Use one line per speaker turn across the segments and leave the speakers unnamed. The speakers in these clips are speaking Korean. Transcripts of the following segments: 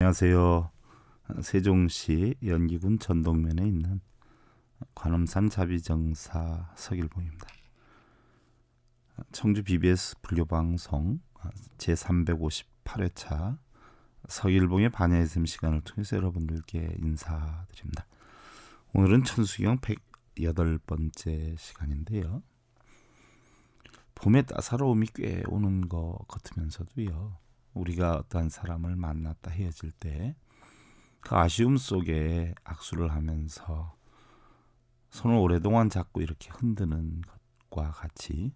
안녕하세요. 세종시 연기군 전동면에 있는 관음산 자비정사 서길봉입니다. 청주 BBS 불교방송 제358회차 서길봉의 반야의심 시간을 통해서 여러분들께 인사드립니다. 오늘은 천수경 108번째 시간인데요. 봄의 따사로움이 꽤 오는 것 같으면서도요, 우리가 어떠한 사람을 만났다 헤어질 때 그 아쉬움 속에 악수를 하면서 손을 오랫동안 잡고 이렇게 흔드는 것과 같이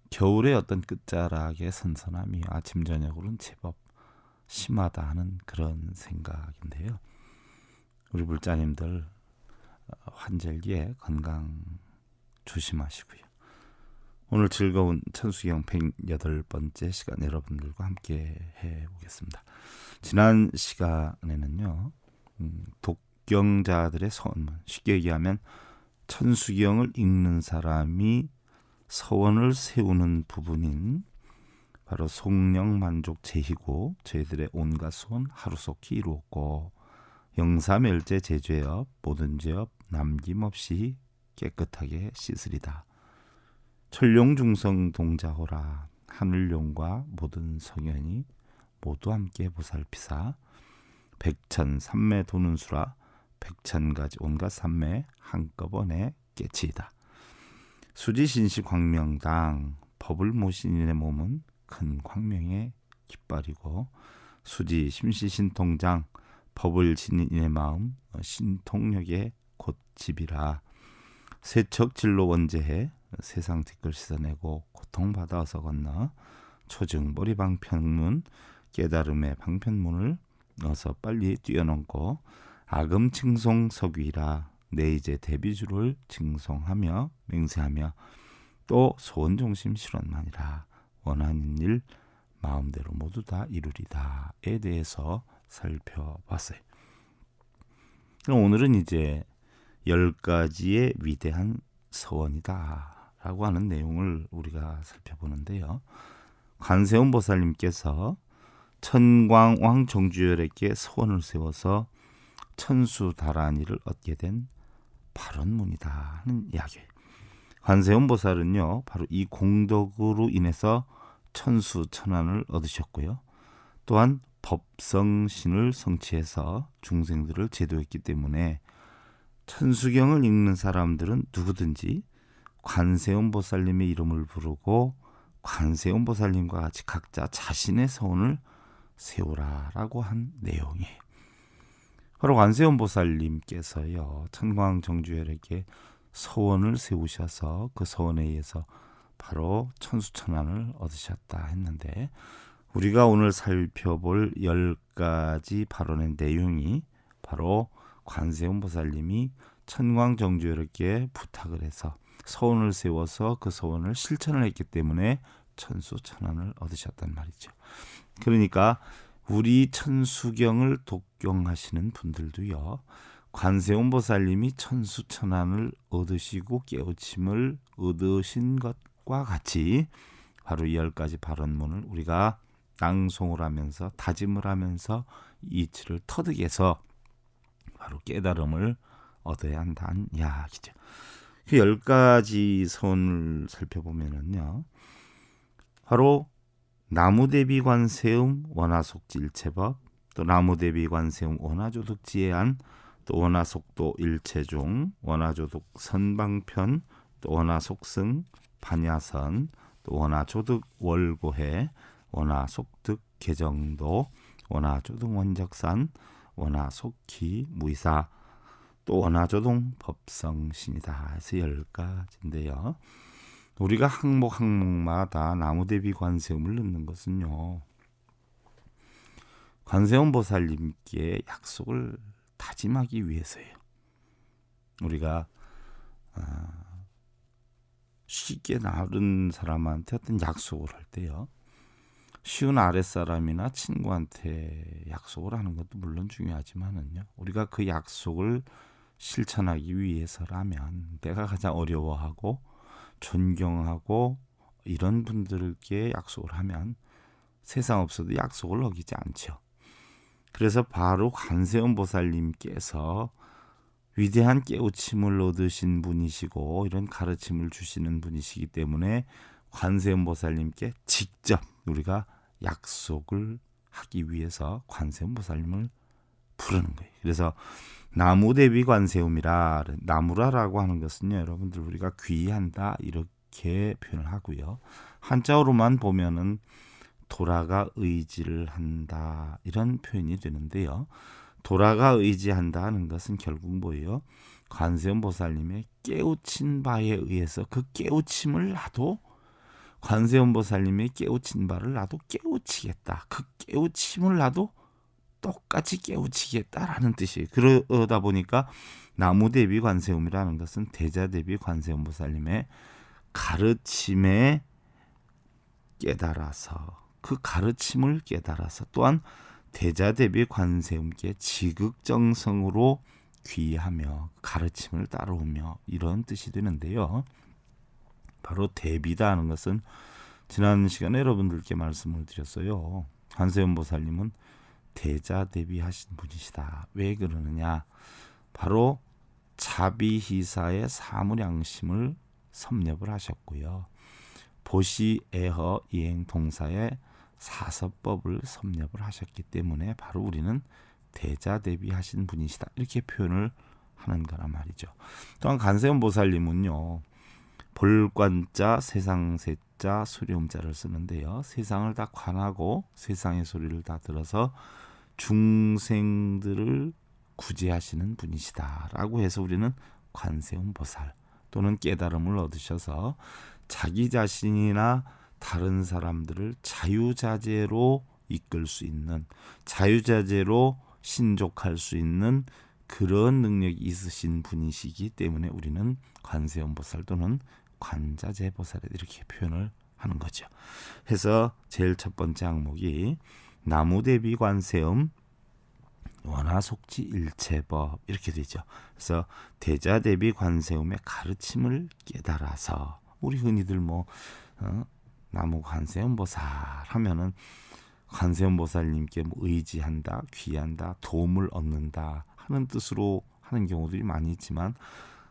겨울의 어떤 끝자락의 선선함이 아침 저녁으로는 제법 심하다 하는 그런 생각인데요. 우리 불자님들 환절기에 건강 조심하시고요. 오늘 즐거운 천수경 108번째 시간 여러분들과 함께 해보겠습니다. 지난 시간에는요, 독경자들의 서원문, 쉽게 얘기하면 천수경을 읽는 사람이 서원을 세우는 부분인 바로 송령만족 제희고 저희들의 온갖 소원 하루속히 이루었고, 영사멸제 제죄업 모든 죄업 남김없이 깨끗하게 씻으리다. 천룡중성 동자호라 하늘룡과 모든 성현이 모두 함께 보살피사 백천 삼매 도는 수라 백천가지 온갖 삼매 한꺼번에 깨치이다. 수지신시 광명당 법을 모신 이의 몸은 큰 광명의 깃발이고, 수지 심시신통장 법을 지닌 이의 마음 신통력의 곧 집이라. 세척진로 원제해 세상 댓글 씻어내고 고통받아서 건너 초증 머리 방편문 깨달음의 방편문을 넣어서 빨리 뛰어넘고 아금 칭송 서귀라. 내 이제 대비주를 칭송하며 맹세하며 또 소원종심 실현만이라. 원하는 일 마음대로 모두 다 이루리다에 대해서 살펴봤어요. 그럼 오늘은 이제 10가지의 위대한 서원이다 라고 하는 내용을 우리가 살펴보는데요. 관세음 보살님께서 천광왕 정주열에게 서원을 세워서 천수다란이를 얻게 된 발원문이다 하는 이야기예요. 관세음 보살은요, 바로 이 공덕으로 인해서 천수천안을 얻으셨고요. 또한 법성신을 성취해서 중생들을 제도했기 때문에 천수경을 읽는 사람들은 누구든지 관세음 보살님의 이름을 부르고 관세음 보살님과 같이 각자 자신의 서원을 세우라라고 한 내용이에요. 바로 관세음 보살님께서요, 천광 정주열에게 서원을 세우셔서 그 서원에 의해서 바로 천수천안을 얻으셨다 했는데, 우리가 오늘 살펴볼 10가지 발언의 내용이 바로 관세음 보살님이 천광 정주열에게 부탁을 해서 서원을 세워서 그 서원을 실천을 했기 때문에 천수천안을 얻으셨단 말이죠. 그러니까 우리 천수경을 독경하시는 분들도요, 관세음 보살님이 천수천안을 얻으시고 깨우침을 얻으신 것과 같이 바로 이 10가지 발언문을 우리가 낭송을 하면서 다짐을 하면서 이치를 터득해서 바로 깨달음을 얻어야 한다는 이야기죠. 그 10가지 서원을 살펴보면은요, 바로 나무대비관세음 원화속지일체법, 또 나무대비관세음 원화조득지혜안, 또 원화속도 일체중, 원화조득 선방편, 또 원화속승 반야선, 또 원화조득 월고해, 원화속득 개정도, 원화조득 원적산, 원화속기 무이사, 또 원화조동 법성신이다 해서 10가지인데요. 우리가 항목마다 나무대비 관세음을 넣는 것은요, 관세음 보살님께 약속을 다짐하기 위해서예요. 우리가 쉽게 나른 사람한테 어떤 약속을 할 때요, 쉬운 아랫사람이나 친구한테 약속을 하는 것도 물론 중요하지만은요, 우리가 그 약속을 실천하기 위해서라면 내가 가장 어려워하고 존경하고 이런 분들께 약속을 하면 세상 없어도 약속을 어기지 않죠. 그래서 바로 관세음 보살님께서 위대한 깨우침을 얻으신 분이시고 이런 가르침을 주시는 분이시기 때문에 관세음 보살님께 직접 우리가 약속을 하기 위해서 관세음 보살님을 부르는 거예요. 그래서 나무 대비 관세음이라, 나무라라고 하는 것은요, 여러분들 우리가 귀한다 이렇게 표현을 하고요. 한자어로만 보면은 돌아가 의지를 한다 이런 표현이 되는데요. 돌아가 의지한다 하는 것은 결국 뭐예요? 관세음 보살님의 깨우친 바에 의해서 그 깨우침을 나도, 관세음 보살님의 깨우친 바를 나도 깨우치겠다. 그 깨우침을 나도 똑같이 깨우치겠다라는 뜻이에요. 그러다 보니까 나무 대비 관세음이라는 것은 대자 대비 관세음 보살님의 가르침에 깨달아서, 그 가르침을 깨달아서 또한 대자 대비 관세음께 지극정성으로 귀하며 가르침을 따르며 이런 뜻이 되는데요. 바로 대비다 하는 것은 지난 시간에 여러분들께 말씀을 드렸어요. 관세음 보살님은 대자 대비하신 분이시다. 왜 그러느냐? 바로 자비희사의 사무량심을 섭렵을 하셨고요. 보시애허 이행동사의 사서법을 섭렵을 하셨기 때문에 바로 우리는 대자 대비하신 분이시다 이렇게 표현을 하는 거란 말이죠. 또한 관세음 보살님은요, 볼관자, 세상세자, 수리음자를 쓰는데요. 세상을 다 관하고 세상의 소리를 다 들어서 중생들을 구제하시는 분이시다라고 해서 우리는 관세음 보살 또는 깨달음을 얻으셔서 자기 자신이나 다른 사람들을 자유자재로 이끌 수 있는, 자유자재로 신족할 수 있는 그런 능력이 있으신 분이시기 때문에 우리는 관세음 보살 또는 관자재 보살에 이렇게 표현을 하는 거죠. 해서 제일 첫 번째 항목이 나무 대비 관세음 원하속지 일체법 이렇게 되죠. 그래서 대자 대비 관세음의 가르침을 깨달아서, 우리 흔히들 나무 관세음 보살 하면은 관세음 보살님께 의지한다, 귀한다, 도움을 얻는다 하는 뜻으로 하는 경우들이 많이 있지만,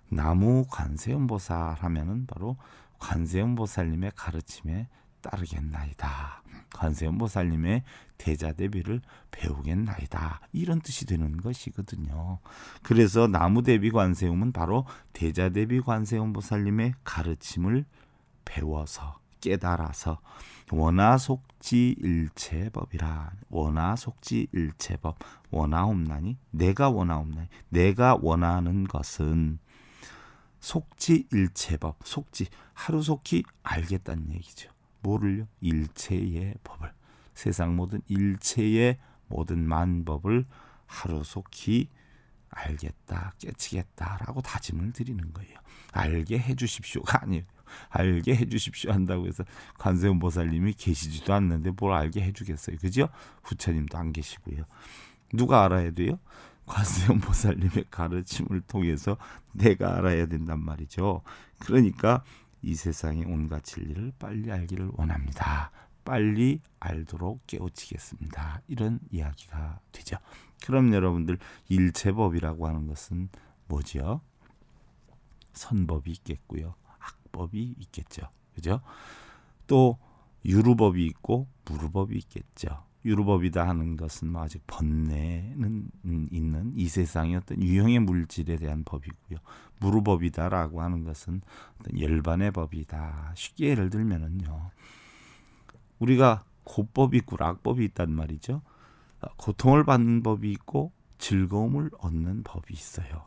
나무 관세음 보살 하면은 바로 관세음 보살님의 가르침에 따르겠나이다, 관세음 보살님의 대자 대비를 배우겠나이다 이런 뜻이 되는 것이거든요. 그래서 나무 대비 관세음은 바로 대자 대비 관세음 보살님의 가르침을 배워서 깨달아서 원하속지 일체법이라, 원하속지 일체법, 원하옵나니 내가 원하옵나니, 내가 원하는 것은 속지 일체법, 속지 하루속히 알겠다는 얘기죠. 뭐를요? 일체의 법을, 세상 모든 일체의 모든 만법을 하루속히 알겠다, 깨치겠다라고 다짐을 드리는 거예요. 알게 해주십시오가 아니에요. 알게 해주십시오 한다고 해서 관세음 보살님이 계시지도 않는데 뭘 알게 해주겠어요. 그죠? 부처님도 안 계시고요. 누가 알아야 돼요? 관세음 보살님의 가르침을 통해서 내가 알아야 된단 말이죠. 그러니까 이 세상의 온갖 진리를 빨리 알기를 원합니다. 빨리 알도록 깨우치겠습니다. 이런 이야기가 되죠. 그럼 여러분들 일체법이라고 하는 것은 뭐죠? 선법이 있겠고요. 악법이 있겠죠. 그죠? 또 유루법이 있고 무루법이 있겠죠. 유루법이다 하는 것은 아직 번뇌는 있는 이 세상의 어떤 유형의 물질에 대한 법이고요. 무루법이다라고 하는 것은 어떤 열반의 법이다. 쉽게 예를 들면은요, 우리가 고법이 있고 악법이 있단 말이죠. 고통을 받는 법이 있고 즐거움을 얻는 법이 있어요.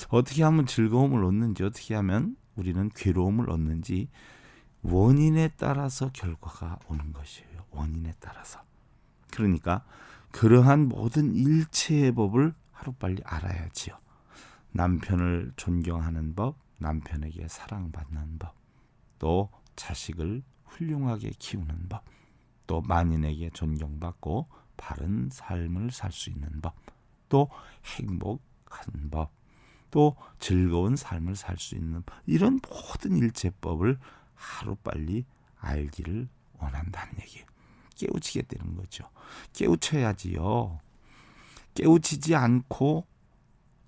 어떻게 하면 즐거움을 얻는지, 어떻게 하면 우리는 괴로움을 얻는지 원인에 따라서 결과가 오는 것이에요. 원인에 따라서. 그러니까 그러한 모든 일체의 법을 하루빨리 알아야지요. 남편을 존경하는 법, 남편에게 사랑받는 법, 또 자식을 훌륭하게 키우는 법, 또 만인에게 존경받고 바른 삶을 살 수 있는 법, 또 행복한 법, 또 즐거운 삶을 살 수 있는 법, 이런 모든 일체법을 하루빨리 알기를 원한다는 얘기예요. 깨우치게 되는 거죠. 깨우쳐야지요. 깨우치지 않고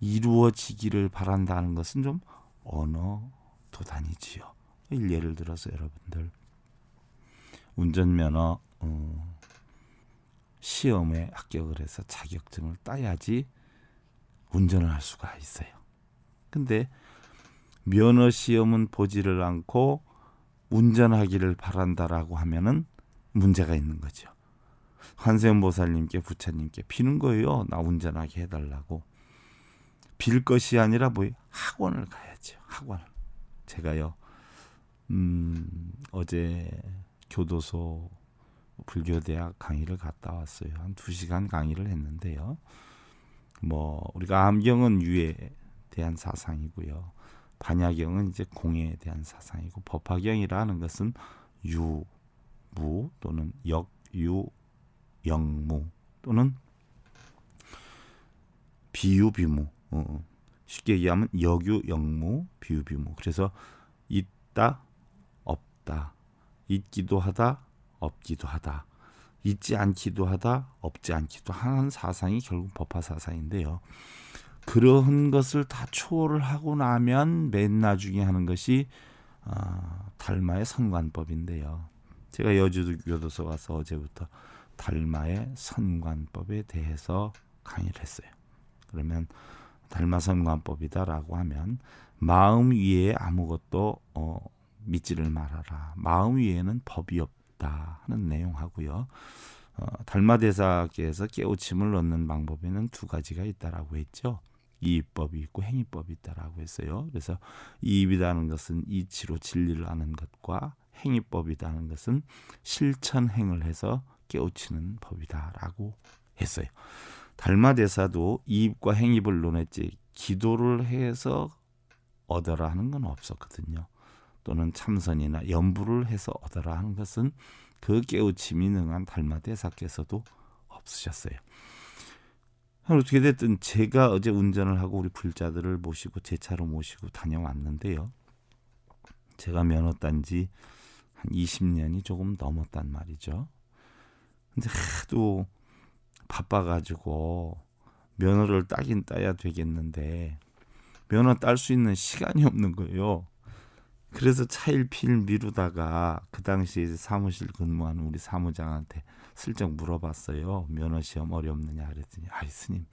이루어지기를 바란다는 것은 좀 언어 도단이지요. 예를 들어서 여러분들 운전면허 시험에 합격을 해서 자격증을 따야지 운전을 할 수가 있어요. 근데 면허 시험은 보지를 않고 운전하기를 바란다라고 하면은 문제가 있는 거죠. 관세음 보살님께 부처님께 비는 거예요. 나 운전하게 해달라고. 빌 것이 아니라 뭐 학원을 가야죠. 학원을. 제가요 어제 교도소 불교대학 강의를 갔다 왔어요. 한 2시간 강의를 했는데요. 뭐 우리가 암경은 유에 대한 사상이고요. 반야경은 이제 공에 대한 사상이고, 법화경이라는 것은 유, 무 또는 역, 유, 영무 또는 비유, 비무. 쉽게 얘기하면 역유, 영무, 비유, 비무. 그래서 있다, 없다, 있기도 하다, 없기도 하다, 있지 않기도 하다, 없지 않기도 하는 사상이 결국 법화 사상인데요. 그런 것을 다 초월을 하고 나면 맨 나중에 하는 것이 달마의 선관법인데요. 제가 여주교도소 가서 어제부터 달마의 선관법에 대해서 강의를 했어요. 그러면 달마선관법이다라고 하면 마음 위에 아무것도 믿지를 말아라. 마음 위에는 법이 없다 하는 내용하고요. 달마대사께서 깨우침을 얻는 방법에는 2가지가 있다라고 했죠. 이입법이 있고 행위법이 있다라고 했어요. 그래서 이입이라는 것은 이치로 진리를 아는 것과 행위법이라는 것은 실천행을 해서 깨우치는 법이다라고 했어요. 달마대사도 이입과 행위를 논했지 기도를 해서 얻어라 하는 건 없었거든요. 또는 참선이나 연부를 해서 얻어라 하는 것은 그 깨우침이 능한 달마대사께서도 없으셨어요. 어떻게 됐든 제가 어제 운전을 하고 우리 불자들을 모시고 제 차로 모시고 다녀왔는데요. 제가 면허 딴 지 한 20년이 조금 넘었단 말이죠. 근데 하도 바빠가지고 면허를 따긴 따야 되겠는데 면허 딸 수 있는 시간이 없는 거예요. 그래서 차일피일 미루다가 그 당시에 사무실 근무하는 우리 사무장한테 슬쩍 물어봤어요. 면허시험 어렵느냐 그랬더니 스님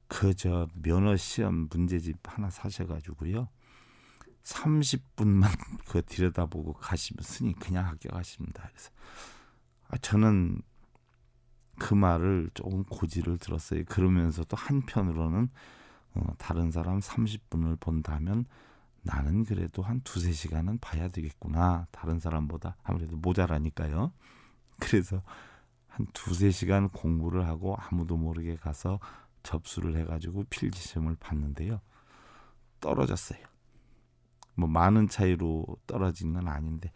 그저 면허시험 문제집 하나 사셔가지고요 30분만 그 들여다보고 가시면 스님 그냥 합격하십니다. 그래서 저는 그 말을 조금 고지를 들었어요. 그러면서도 한편으로는 다른 사람 30분을 본다면 나는 그래도 한 2-3시간은 봐야 되겠구나. 다른 사람보다 아무래도 모자라니까요. 그래서 한 2-3시간 공부를 하고 아무도 모르게 가서 접수를 해가지고 필기시험을 봤는데요. 떨어졌어요. 뭐 많은 차이로 떨어진 건 아닌데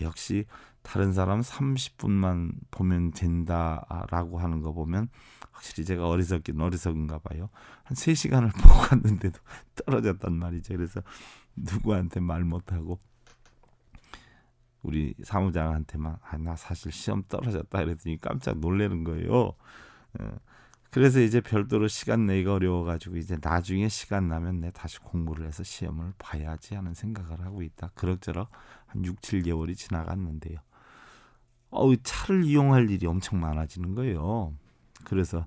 역시 다른 사람 30분만 보면 된다라고 하는 거 보면 확실히 제가 어리석긴 어리석은가 봐요. 한 3시간을 보고 갔는데도 떨어졌단 말이죠. 그래서 누구한테 말 못하고 우리 사무장한테만 나 사실 시험 떨어졌다 그랬더니 깜짝 놀라는 거예요. 그래서 이제 별도로 시간 내기가 어려워가지고 이제 나중에 시간 나면 내 다시 공부를 해서 시험을 봐야지 하는 생각을 하고 있다. 그럭저럭 한 6-7개월이 지나갔는데요. 차를 이용할 일이 엄청 많아지는 거예요. 그래서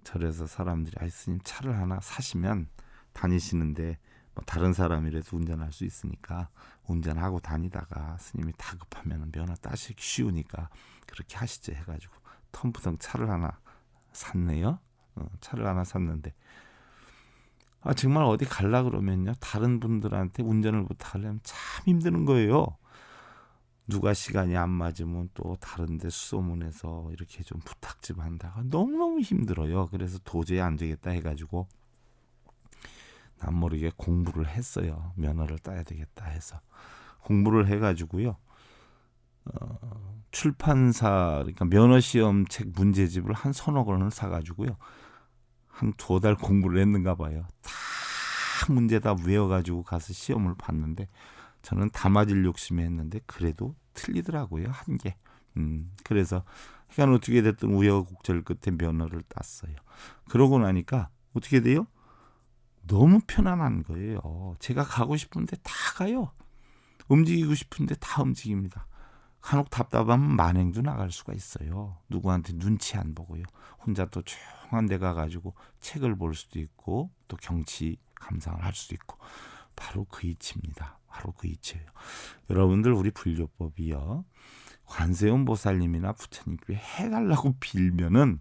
절에서 사람들이 스님 차를 하나 사시면 다니시는데 뭐 다른 사람이라도 운전할 수 있으니까 운전하고 다니다가 스님이 다급하면 면허 따시기 쉬우니까 그렇게 하시죠 해가지고 텀프덩 차를 하나 샀네요. 차를 하나 샀는데 정말 어디 갈라 그러면요 다른 분들한테 운전을 부탁하려면 참 힘드는 거예요. 누가 시간이 안 맞으면 또 다른 데 수소문해서 이렇게 좀 부탁 좀 한다가 너무너무 힘들어요. 그래서 도저히 안 되겠다 해가지고 난 모르게 공부를 했어요. 면허를 따야 되겠다 해서 공부를 해가지고요. 출판사 그러니까 면허시험 책 문제집을 한 3-4권을 사가지고요. 한 2달 공부를 했는가 봐요. 다 문제 다 외워가지고 가서 시험을 봤는데 저는 다 맞을 욕심이 했는데 그래도 틀리더라고요. 한 개. 그래서 그러니까 어떻게 됐든 우여곡절 끝에 면허를 땄어요. 그러고 나니까 어떻게 돼요? 너무 편안한 거예요. 제가 가고 싶은데 다 가요. 움직이고 싶은데 다 움직입니다. 간혹 답답하면 만행도 나갈 수가 있어요. 누구한테 눈치 안 보고요. 혼자 또 조용한 데 가가지고 책을 볼 수도 있고 또 경치 감상을 할 수도 있고 바로 그 이치입니다. 바로 그 이치예요. 여러분들 우리 불교법이요. 관세음 보살님이나 부처님께 해달라고 빌면은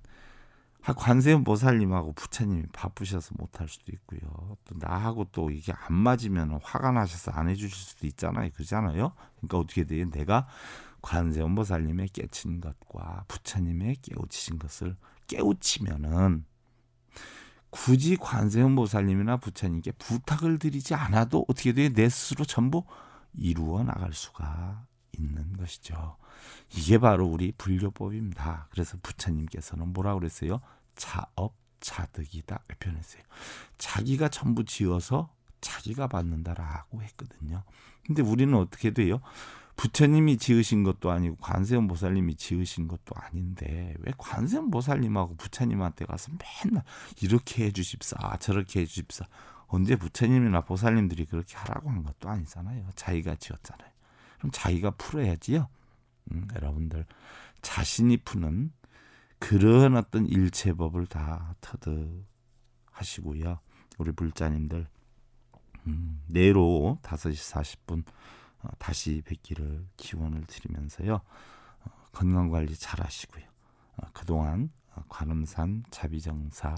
관세음 보살님하고 부처님이 바쁘셔서 못할 수도 있고요. 또 나하고 또 이게 안 맞으면 화가 나셔서 안 해주실 수도 있잖아요. 그러잖아요. 그러니까 어떻게 돼요? 내가 관세음 보살님의 깨친 것과 부처님의 깨우치신 것을 깨우치면은 굳이 관세음 보살님이나 부처님께 부탁을 드리지 않아도 어떻게 돼요? 내 스스로 전부 이루어 나갈 수가 있는 것이죠. 이게 바로 우리 불교법입니다. 그래서 부처님께서는 뭐라고 그랬어요? 자업자득이다 표현했어요. 자기가 전부 지어서 자기가 받는다라고 했거든요. 근데 우리는 어떻게 돼요? 부처님이 지으신 것도 아니고 관세음 보살님이 지으신 것도 아닌데 왜 관세음 보살님하고 부처님한테 가서 맨날 이렇게 해주십사 저렇게 해주십사. 언제 부처님이나 보살님들이 그렇게 하라고 한 것도 아니잖아요. 자기가 지었잖아요. 그럼 자기가 풀어야지요. 여러분들 자신이 푸는 그런 어떤 일체법을 다 터득하시고요. 우리 불자님들 내일 오후 5시 40분 다시 뵙기를 기원을 드리면서요. 건강관리 잘 하시고요. 그동안 관음산 자비정사